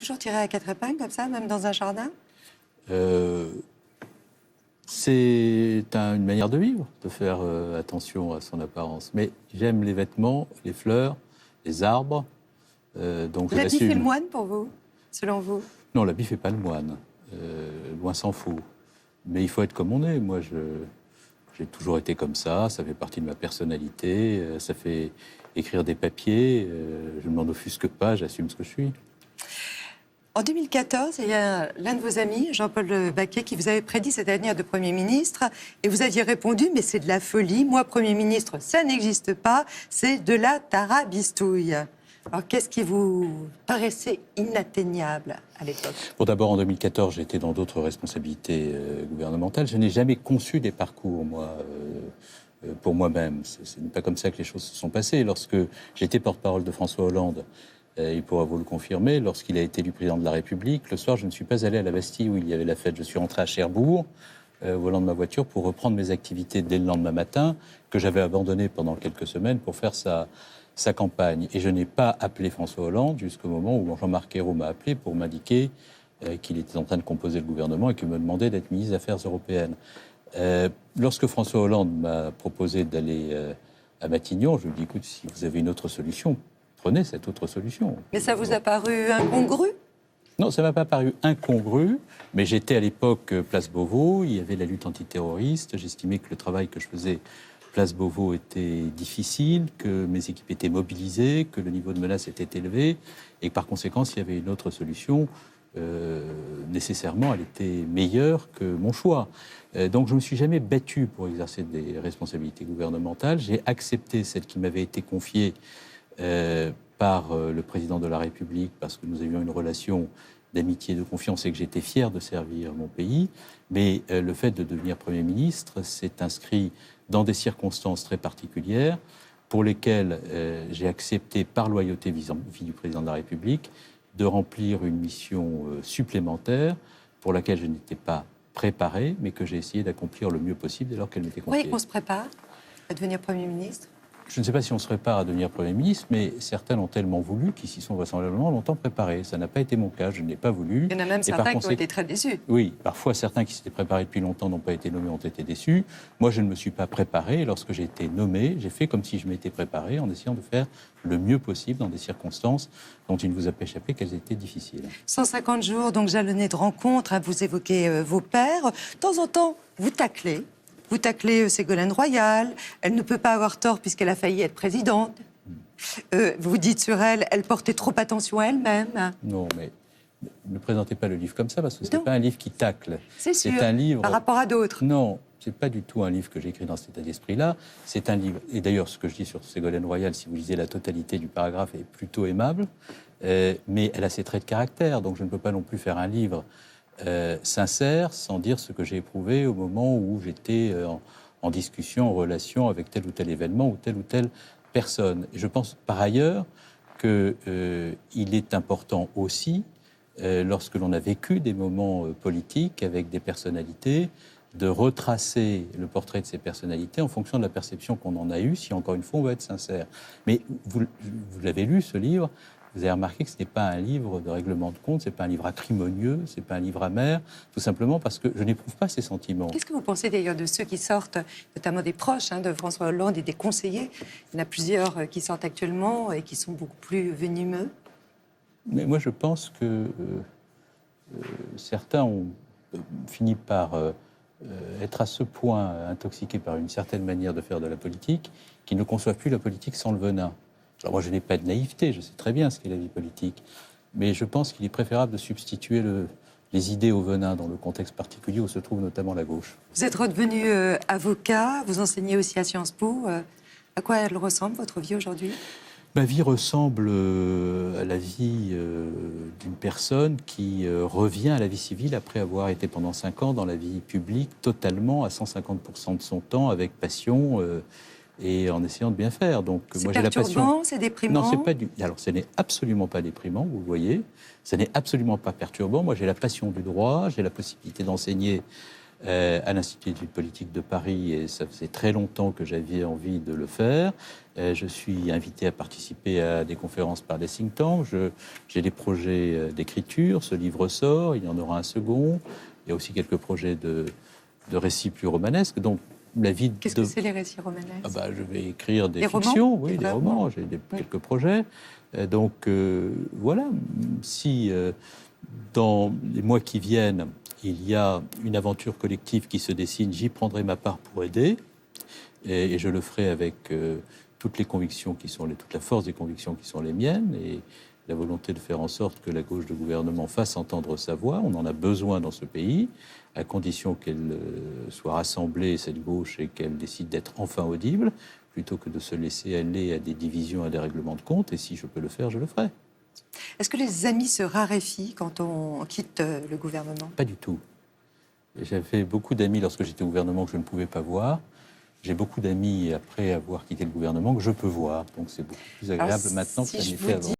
Toujours tiré à quatre épingles comme ça, même dans un jardin? C'est une manière de vivre, de faire attention à son apparence. Mais j'aime les vêtements, les fleurs, les arbres, donc je L'habit fait l'assume. le moine pour vous, selon vous? Non, l'habit fait pas le moine, loin s'en faut. Mais il faut être comme on est. Moi, j'ai toujours été comme ça fait partie de ma personnalité, ça fait écrire des papiers, je ne m'en offusque pas, j'assume ce que je suis. En 2014, il y a l'un de vos amis, Jean-Paul Baquet, qui vous avait prédit cet avenir de Premier ministre. Et vous aviez répondu, mais c'est de la folie. Moi, Premier ministre, ça n'existe pas. C'est de la tarabistouille. Alors, qu'est-ce qui vous paraissait inatteignable à l'époque? Bon, d'abord, en 2014, j'étais dans d'autres responsabilités gouvernementales. Je n'ai jamais conçu des parcours, moi, pour moi-même. Ce n'est pas comme ça que les choses se sont passées. Lorsque j'étais porte-parole de François Hollande, il pourra vous le confirmer, lorsqu'il a été élu président de la République, le soir, je ne suis pas allé à la Bastille où il y avait la fête. Je suis rentré à Cherbourg, au volant de ma voiture, pour reprendre mes activités dès le lendemain matin, que j'avais abandonnées pendant quelques semaines pour faire sa campagne. Et je n'ai pas appelé François Hollande jusqu'au moment où Jean-Marc Ayrault m'a appelé pour m'indiquer qu'il était en train de composer le gouvernement et qu'il me demandait d'être ministre des Affaires européennes. Lorsque François Hollande m'a proposé d'aller à Matignon, je lui ai dit, écoute, si vous avez une autre solution, prenez cette autre solution. Mais ça vous a paru incongru? Non, ça ne m'a pas paru incongru, mais j'étais à l'époque Place Beauvau, il y avait la lutte antiterroriste, j'estimais que le travail que je faisais Place Beauvau était difficile, que mes équipes étaient mobilisées, que le niveau de menace était élevé, et que par conséquent, s'il y avait une autre solution, nécessairement, elle était meilleure que mon choix. Donc je ne me suis jamais battu pour exercer des responsabilités gouvernementales, j'ai accepté celle qui m'avait été confiée par le président de la République, parce que nous avions une relation d'amitié et de confiance et que j'étais fier de servir mon pays. Mais le fait de devenir Premier ministre s'est inscrit dans des circonstances très particulières pour lesquelles j'ai accepté, par loyauté vis-à-vis du président de la République, de remplir une mission supplémentaire pour laquelle je n'étais pas préparé, mais que j'ai essayé d'accomplir le mieux possible dès lors qu'elle m'était confiée. Oui, qu'on se prépare à devenir Premier ministre? Je ne sais pas si on se prépare à devenir Premier ministre, mais certains l'ont tellement voulu qu'ils s'y sont vraisemblablement longtemps préparés. Ça n'a pas été mon cas, je ne l'ai pas voulu. Il y en a même certains qui ont été très déçus. Oui, parfois certains qui s'étaient préparés depuis longtemps n'ont pas été nommés, ont été déçus. Moi, je ne me suis pas préparé. Lorsque j'ai été nommé, j'ai fait comme si je m'étais préparé en essayant de faire le mieux possible dans des circonstances dont il ne vous a pas échappé qu'elles étaient difficiles. 150 jours, donc jalonnés de rencontres, vous évoquez vos pères. De temps en temps, vous taclez. Vous taclez Ségolène Royal, elle ne peut pas avoir tort puisqu'elle a failli être présidente. Vous dites sur elle, elle portait trop attention à elle-même. Non, mais ne présentez pas le livre comme ça, parce que ce n'est pas un livre qui tacle. C'est sûr, un livre... par rapport à d'autres. Non, ce n'est pas du tout un livre que j'ai écrit dans cet état d'esprit-là. C'est un livre, et d'ailleurs ce que je dis sur Ségolène Royal, si vous lisez la totalité du paragraphe, est plutôt aimable, mais elle a ses traits de caractère, donc je ne peux pas non plus faire un livre sincère, sans dire ce que j'ai éprouvé au moment où j'étais en discussion, en relation avec tel ou tel événement ou telle personne. Et je pense par ailleurs qu'il est important aussi, lorsque l'on a vécu des moments politiques avec des personnalités, de retracer le portrait de ces personnalités en fonction de la perception qu'on en a eue, si encore une fois on veut être sincère. Mais vous l'avez lu, ce livre, vous avez remarqué que ce n'est pas un livre de règlement de compte, ce n'est pas un livre acrimonieux, ce n'est pas un livre amer, tout simplement parce que je n'éprouve pas ces sentiments. Qu'est-ce que vous pensez d'ailleurs de ceux qui sortent, notamment des proches de François Hollande et des conseillers? Il y en a plusieurs qui sortent actuellement et qui sont beaucoup plus venimeux. Mais moi je pense que certains ont fini par être à ce point intoxiqués par une certaine manière de faire de la politique qu'ils ne conçoivent plus la politique sans le venin. Alors moi, je n'ai pas de naïveté, je sais très bien ce qu'est la vie politique, mais je pense qu'il est préférable de substituer les idées au venin dans le contexte particulier où se trouve notamment la gauche. Vous êtes redevenu avocat, vous enseignez aussi à Sciences Po. À quoi elle ressemble, votre vie aujourd'hui? Ma vie ressemble à la vie d'une personne qui revient à la vie civile après avoir été pendant 5 ans dans la vie publique totalement, à 150% de son temps, avec passion et en essayant de bien faire. Donc, moi, j'ai la passion. C'est perturbant, c'est déprimant? Non, c'est pas du... Alors, ce n'est absolument pas déprimant, vous voyez. Ce n'est absolument pas perturbant. Moi, j'ai la passion du droit, j'ai la possibilité d'enseigner à l'Institut d'études politiques de Paris, et ça faisait très longtemps que j'avais envie de le faire. Je suis invité à participer à des conférences par des think tanks. J'ai des projets d'écriture. Ce livre sort, il y en aura un second. Il y a aussi quelques projets de récits plus romanesques. Donc, la vie Qu'est-ce que c'est les récits romanesques? Je vais écrire des romans, fictions, oui, des romans. romans. J'ai quelques projets. Donc, voilà. Si dans les mois qui viennent, il y a une aventure collective qui se dessine, j'y prendrai ma part pour aider. Et je le ferai avec toutes les convictions toute la force des convictions qui sont les miennes, et la volonté de faire en sorte que la gauche de gouvernement fasse entendre sa voix. On en a besoin dans ce pays, à condition qu'elle soit rassemblée, cette gauche, et qu'elle décide d'être enfin audible, plutôt que de se laisser aller à des divisions, à des règlements de compte. Et si je peux le faire, je le ferai. Est-ce que les amis se raréfient quand on quitte le gouvernement? Pas du tout. J'avais beaucoup d'amis lorsque j'étais au gouvernement que je ne pouvais pas voir. J'ai beaucoup d'amis après avoir quitté le gouvernement que je peux voir. Donc c'est beaucoup plus agréable maintenant que ça n'était avant.